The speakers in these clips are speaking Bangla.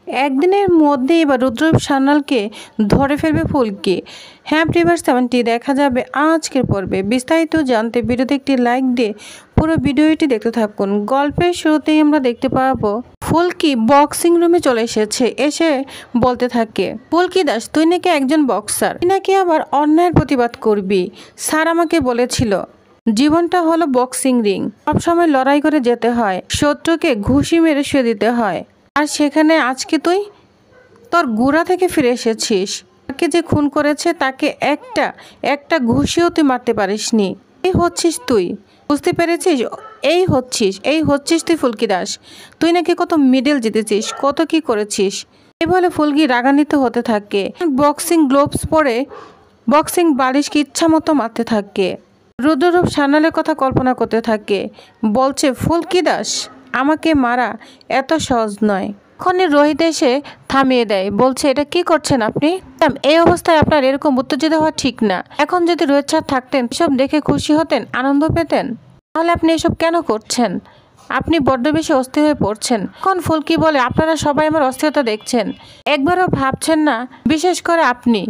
একদিনের মধ্যে এবার রুদ্ররূপ সান্যালকে ধরে ফেলবে ফুলকি। হ্যাঁ ভিউয়ার্স, তেমনটি দেখা যাবে আজকের পর্বে। বিস্তারিত জানতে ভিডিওতে একটি লাইক দিয়ে পুরো ভিডিওটি দেখতে থাকুন। গল্পের শুরুতেই আমরা দেখতে পাবো ফুলকি বক্সিং রুমে চলে এসেছে। এসে বলতে থাকে, ফুলকি দাস তুই নাকি একজন বক্সার, তুই নাকি আবার অন্যায়ের প্রতিবাদ করবি। স্যার আমাকে বলেছিল জীবনটা হলো বক্সিং রিং, সবসময় লড়াই করে যেতে হয়, শত্রুকে ঘুষি মেরে শুয়ে দিতে হয়। আর সেখানে আজকে তুই তোর গোড়া থেকে ফিরে এসেছিস। তাকে যে খুন করেছে তাকে একটা ঘুষিও তুই মারতে পারিসনি। এই হচ্ছিস তুই, বুঝতে পেরেছিস? এই হচ্ছিস তুই ফুলকি দাস। তুই নাকি কত মেডেল জিতেছিস, কত কি করেছিস। এই বলে ফুলকি রাগান্বিত হতে থাকে। বক্সিং গ্লোভস পরে বক্সিং বালিশকে ইচ্ছা মতো মারতে থাকে। রুদ্ররূপ সান্যালের কথা কল্পনা করতে থাকে। বলছে ফুলকি দাস আমাকে মারা এত সহজ নয়। এখনই রোহিত এসে থামিয়ে দেয়। বলছে এটা কি করছেন আপনি? এই অবস্থায় আপনার এরকম উত্তেজিত হওয়া ঠিক না। এখন যদি রোহিত স্যার থাকতেন, সব দেখে খুশি হতেন, আনন্দ পেতেন, তাহলে আপনি এসব কেন করছেন? আপনি বড্ড বেশি অস্থির হয়ে পড়ছেন। এখন ফুলকি বলে আপনারা সবাই আমার অস্থিরতা দেখছেন, একবারও ভাবছেন না, বিশেষ করে আপনি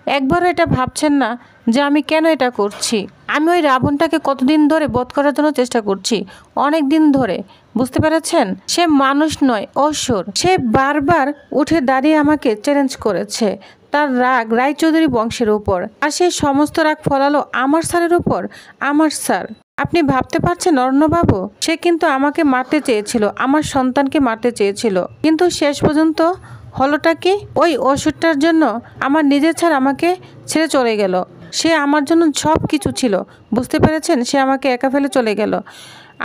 একবারও এটা ভাবছেন না যে আমি কেন এটা করছি। আমি ওই রাবণটাকে কতদিন ধরে বধ করার জন্য চেষ্টা করছি, অনেক দিন ধরে, বুঝতে পেরেছেন? সে মানুষ নয়, অসুর। সে বারবার উঠে দাঁড়িয়ে আমাকে চ্যালেঞ্জ করেছে। তার রাগ রায়চৌধুরী বংশের উপর, আর সেই সমস্ত রাগ ফলালো আমার স্যারের উপর। আমার স্যার, আপনি ভাবতে পারছেন অরণ্যবাবু, সে কিন্তু আমাকে মারতে চেয়েছিল, আমার সন্তানকে মারতে চেয়েছিল, কিন্তু শেষ পর্যন্ত হলোটা কি? ওই ওষুধটার জন্য আমার নিজের ছাড় আমাকে ছেড়ে চলে গেল। সে আমার জন্য সব কিছু ছিল, বুঝতে পেরেছেন? সে আমাকে একা ফেলে চলে গেল।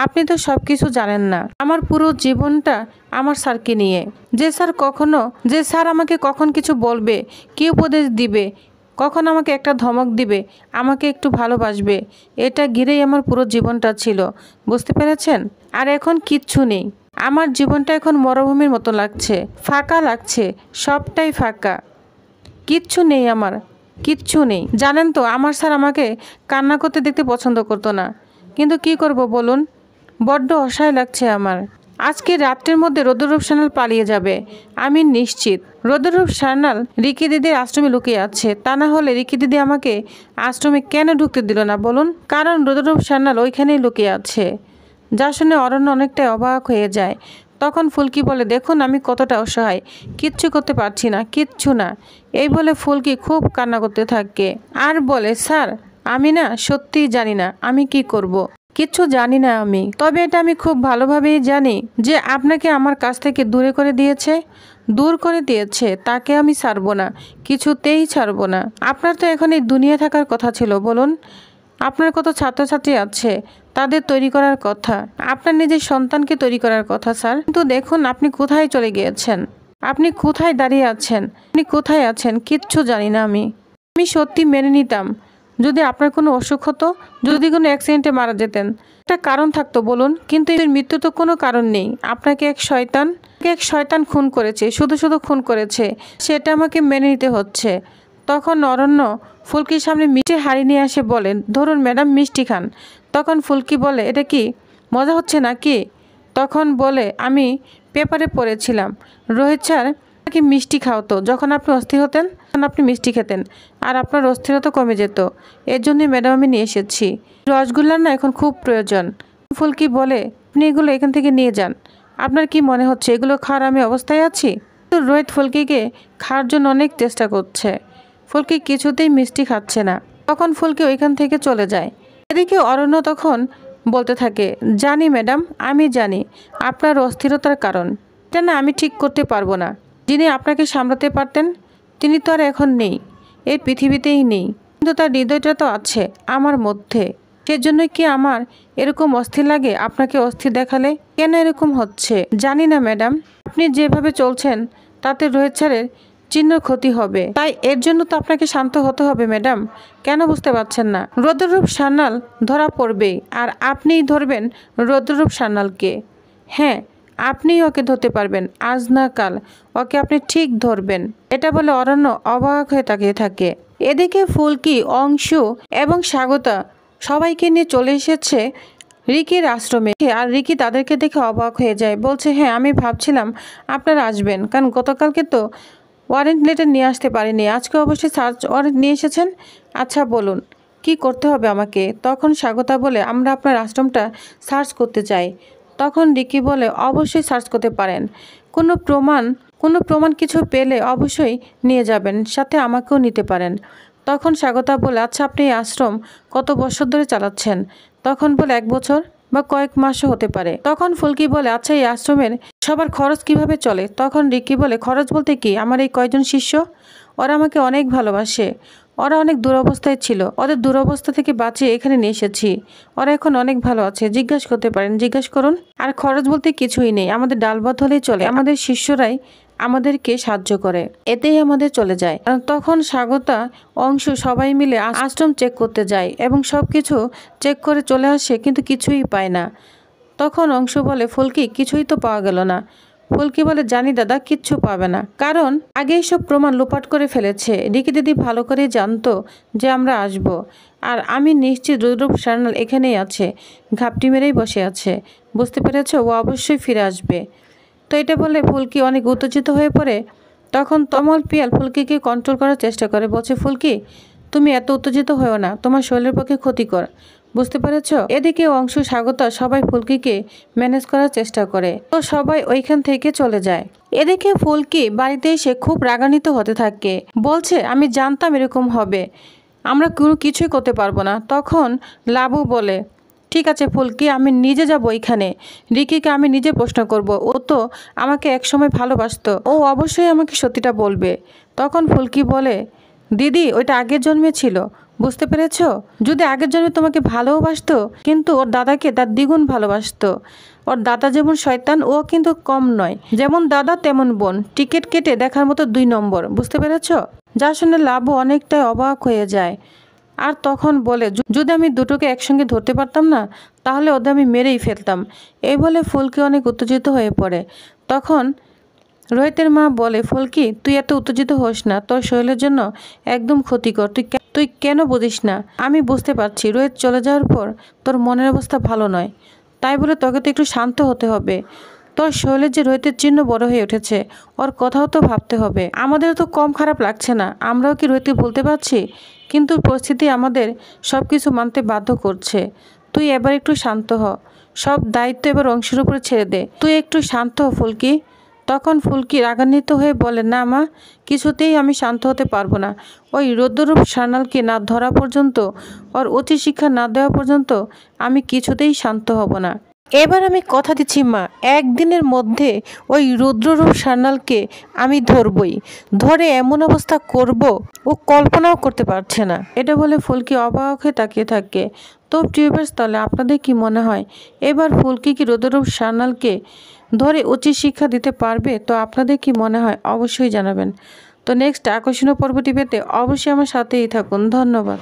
আপনি তো সব কিছু জানেন না। আমার পুরো জীবনটা আমার স্যারকে নিয়ে। যে স্যার আমাকে কখন কিছু বলবে, কি উপদেশ দিবে, কখন আমাকে একটা ধমক দিবে, আমাকে একটু ভালোবাসবে, এটা ঘিরেই আমার পুরো জীবনটা ছিল, বুঝতে পেরেছেন? আর এখন কিচ্ছু নেই। আমার জীবনটা এখন মরুভূমির মতো লাগছে, ফাঁকা লাগছে, সবটাই ফাঁকা, কিচ্ছু নেই, আমার কিচ্ছু নেই। জানেন তো আমার স্যার আমাকে কান্না করতে দেখতে পছন্দ করতো না, কিন্তু কি করব বলুন, বড্ড অসহায় লাগছে আমার। আজকে রাত্রের মধ্যে রুদ্ররূপ সান্যাল পালিয়ে যাবে, আমি নিশ্চিত। রুদ্ররূপ সান্যাল রিকি দিদির আশ্রমে লুকিয়ে আছে। তা না হলে রিকি দিদি আমাকে আশ্রমে কেন ঢুকতে দিল না বলুন? কারণ রুদ্ররূপ সান্যাল ওইখানেই লুকিয়ে আছে। যা শুনে অরণ্য অনেকটাই অবাক হয়ে যায়। তখন ফুলকি বলে, দেখুন আমি কতটা অসহায়, কিচ্ছু করতে পারছি না, কিচ্ছু না। এই বলে ফুলকি খুব কান্না করতে থাকে আর বলে, স্যার আমি না সত্যিই জানি না আমি কি করব। কিচ্ছু জানি না আমি, তবে এটা আমি খুব ভালোভাবেই জানি যে আপনাকে আমার কাছ থেকে দূর করে দিয়েছে, তাকে আমি ছাড়বো না, কিছুতেই ছাড়বো না। আপনার তো এখন এই দুনিয়া থাকার কথা ছিল বলুন। আপনার কত ছাত্রছাত্রী আছে, তাদের তৈরি করার কথা, আপনার নিজের সন্তানকে তৈরি করার কথা স্যার। কিন্তু দেখুন আপনি কোথায় চলে গিয়েছেন, আপনি কোথায় দাঁড়িয়ে আছেন, আপনি কোথায় আছেন কিচ্ছু জানি না আমি। আমি সত্যি মেনে নিতাম যদি আপনার কোনো অসুখ হতো, যদি কোনো অ্যাক্সিডেন্টে মারা যেতেন, একটা কারণ থাকতো বলুন, কিন্তু এর মৃত্যু তো কোনো কারণ নেই। আপনাকে এক শয়তান খুন করেছে, শুধু খুন করেছে, সেটা আমাকে মেনে নিতে হচ্ছে। তখন অরণ্য ফুলকির সামনে মিষ্টি হাড়ি নিয়ে আসে, বলে ধরুন ম্যাডাম মিষ্টি খান। তখন ফুলকি বলে, এটা কি মজা হচ্ছে নাকি? তখন বলে, আমি পেপারে পড়েছিলাম রোহিত স্যার কি মিষ্টি খাওয়াতো, যখন আপনি অস্থির হতেন তখন আপনি মিষ্টি খেতেন আর আপনার অস্থিরতা কমে যেত। এর জন্যই ম্যাডাম আমি নিয়ে এসেছি। রসগোল্লার না এখন খুব প্রয়োজন। ফুলকি বলে, আপনি এগুলো এখান থেকে নিয়ে যান। আপনার কি মনে হচ্ছে এগুলো খাওয়ার আমি অবস্থায় আছি? তো রোহিত ফুলকিকে খাওয়ার জন্য অনেক চেষ্টা করছে, ফুলকি কিছুতেই মিষ্টি খাচ্ছে না। তখন ফুলকি ওইখান থেকে চলে যায়। এদিকে অরণ্য তখন বলতে থাকে, জানি ম্যাডাম, আমি জানি আপনার অস্থিরতার কারণ। এটা না আমি ঠিক করতে পারবো না। যিনি আপনাকে সামলাতে পারতেন তিনি তো আর এখন নেই, এই পৃথিবীতেই নেই, কিন্তু তার হৃদয়টা তো আছে আমার মধ্যে। সেজন্যই কি আমার এরকম অস্থির লাগে আপনাকে অস্থির দেখালে? কেন এরকম হচ্ছে জানি না ম্যাডাম। আপনি যেভাবে চলছেন তাতে রোহিত স্যারের চিহ্ন ক্ষতি হবে, তাই এর জন্য তো আপনাকে শান্ত হতে হবে ম্যাডাম। কেন বুঝতে পারছেন না? রুদ্ররূপ সান্যাল ধরা পড়বেই, আর আপনিই ধরবেন রুদ্ররূপ সান্যালকে। হ্যাঁ, আপনিই ওকে ধরতে পারবেন, আজ না কাল ওকে আপনি ঠিক ধরবেন। এটা বলে অরণ্য অবাক হয়ে তাকিয়ে থাকে। এদিকে ফুলকি, অংশু এবং স্বাগতা সবাইকে নিয়ে চলে এসেছে রিকির আশ্রমে। আর রিকি তাদেরকে দেখে অবাক হয়ে যায়, বলছে হ্যাঁ আমি ভাবছিলাম আপনারা আসবেন, কারণ গতকালকে তো ওয়ারেন্ট লেটার নিয়ে আসতে পারিনি, আজকে অবশ্যই সার্চ ওয়ারেন্ট নিয়ে এসেছেন। আচ্ছা বলুন কি করতে হবে আমাকে? তখন স্বাগতা বলে আমরা আপনার আশ্রমটা সার্চ করতে চাই। তখন রিকি বলে অবশ্যই সার্চ করতে পারেন, কোনো প্রমাণ কিছু পেলে অবশ্যই নিয়ে যাবেন, সাথে আমাকেও নিতে পারেন। তখন স্বাগতা বলে আচ্ছা আপনি এই আশ্রম কত বছর ধরে চালাচ্ছেন? তখন বলে 1 বছর বা কয়েক মাসও হতে পারে। তখন ফুলকি বলে আচ্ছা এই আশ্রমের সবার খরচ কিভাবে চলে? তখন রিকি বলে খরচ বলতে কি, আমার এই কয়জন শিষ্য ওরা আমাকে অনেক ভালোবাসে, ওরা অনেক দুরবস্থায় ছিল, ওদের দুরবস্থা থেকে বাঁচিয়ে এখানে নিয়ে এসেছি, ওরা এখন অনেক ভালো আছে, জিজ্ঞাসা করতে পারেন, জিজ্ঞাসা করুন। আর খরচ বলতে কিছুই নেই, আমাদের ডাল ভাত হলেই চলে, আমাদের শিষ্যরাই আমাদেরকে সাহায্য করে, এতেই আমাদের চলে যায়। তখন স্বাগতা অংশ সবাই মিলে আশ্রম চেক করতে যায় এবং সব কিছু চেক করে চলে আসে, কিন্তু কিছুই পায় না। তখন অংশ বলে ফুলকি কিছুই তো পাওয়া গেল না। ফুলকি বলে জানি দাদা, কিচ্ছু পাবে না, কারণ আগেই সব প্রমাণ লোপাট করে ফেলেছে। রিকি দিদি ভালো করে জানতো যে আমরা আসব, আর আমি নিশ্চিত রুদ্রূপ সান্যাল এখানেই আছে, ঘাপটি মেরেই বসে আছে, বুঝতে পেরেছ, ও অবশ্যই ফিরে আসবে। তো এটা বলে ফুলকি অনেক উত্তেজিত হয়ে পড়ে। তখন তমল পিয়াল ফুলকিকে কন্ট্রোল করার চেষ্টা করে, বলছে ফুলকি তুমি এত উত্তেজিত হয়েও না, তোমার শরীরের পক্ষে ক্ষতিকর, বুঝতে পেরেছ। এদিকে অংশ স্বাগতা সবাই ফুলকিকে ম্যানেজ করার চেষ্টা করে, তো সবাই ওইখান থেকে চলে যায়। এদিকে ফুলকি বাড়িতে এসে খুব রাগান্বিত হতে থাকে, বলছে আমি জানতাম এরকম হবে, আমরা কোনো কিছুই করতে পারবো না। তখন লাবু বলে ঠিক আছে ফুলকি, আমি নিজে যাব ওইখানে, রিকিকে আমি নিজে প্রশ্ন করব, ও তো আমাকে একসময় ভালোবাসতো, ও অবশ্যই আমাকে সত্যিটা বলবে। তখন ফুলকি বলে দিদি ওইটা আগের জন্মে ছিল, বুঝতে পেরেছ, যদি আগের জন্মে তোমাকে ভালোবাসতো কিন্তু ওর দাদাকে তার দ্বিগুণ ভালোবাসতো, ওর দাদা যেমন শয়তান ও কিন্তু কম নয়, যেমন দাদা তেমন বোন, টিকিট কেটে দেখার মতো 2 নম্বর, বুঝতে পেরেছ। যা শুনে লাভও অনেকটাই অবাক হয়ে যায়, আর তখন বলে যদি আমি দুটোকে একসঙ্গে ধরতে পারতাম না তাহলে ওদের আমি মেরেই ফেলতাম। এই বলে ফুলকি অনেক উত্তেজিত হয়ে পড়ে। তখন রোহিতের মা বলে ফুলকি তুই এত উত্তেজিত হোস না, তোর শরীরের জন্য একদম ক্ষতিকর, তুই কেন বুঝিস না? আমি বুঝতে পারছি রোহিত চলে যাওয়ার পর তোর মনের অবস্থা ভালো নয়, তাই বলে তোকে তো একটু শান্ত হতে হবে। তোর শরীরে যে রোহিতের চিহ্ন বড় হয়ে উঠেছে, ওর কথাও তো ভাবতে হবে। আমাদের তো কম খারাপ লাগছে না, আমরাও কি রোহিতকে বলতে পারছি, কিন্তু পরিস্থিতি আমাদের সব কিছু মানতে বাধ্য করছে। তুই এবার একটু শান্ত হ, সব দায়িত্ব এবার অংশের উপরে ছেড়ে দে, তুই একটু শান্ত হ ফুলকি। তখন ফুলকি রাগান্বিত হয়ে বলে না মা, কিছুতেই আমি শান্ত হতে পারবো না, ওই রুদ্ররূপ সান্যালকে না ধরা পর্যন্ত, ওর উচিত শিক্ষা না দেওয়া পর্যন্ত আমি কিছুতেই শান্ত হব না। এবার আমি কথা দিচ্ছি মা, একদিনের মধ্যে ওই রুদ্ররূপ সান্যালকে আমি ধরবই, ধরে এমন অবস্থা করব ও কল্পনাও করতে পারছে না। এটা বলে ফুলকি অবাক হয়ে তাকিয়ে থাকে। তো টিউবার্স তাহলে আপনাদের কি মনে হয় এবার ফুলকি কি রুদ্ররূপ সান্যালকে ধরে উচিত শিক্ষা দিতে পারবে? তো আপনাদের কি মনে হয় অবশ্যই জানাবেন। তো নেক্সট আকর্ষণীয় পর্বটি পেতে অবশ্যই আমার সাথেই থাকুন। ধন্যবাদ।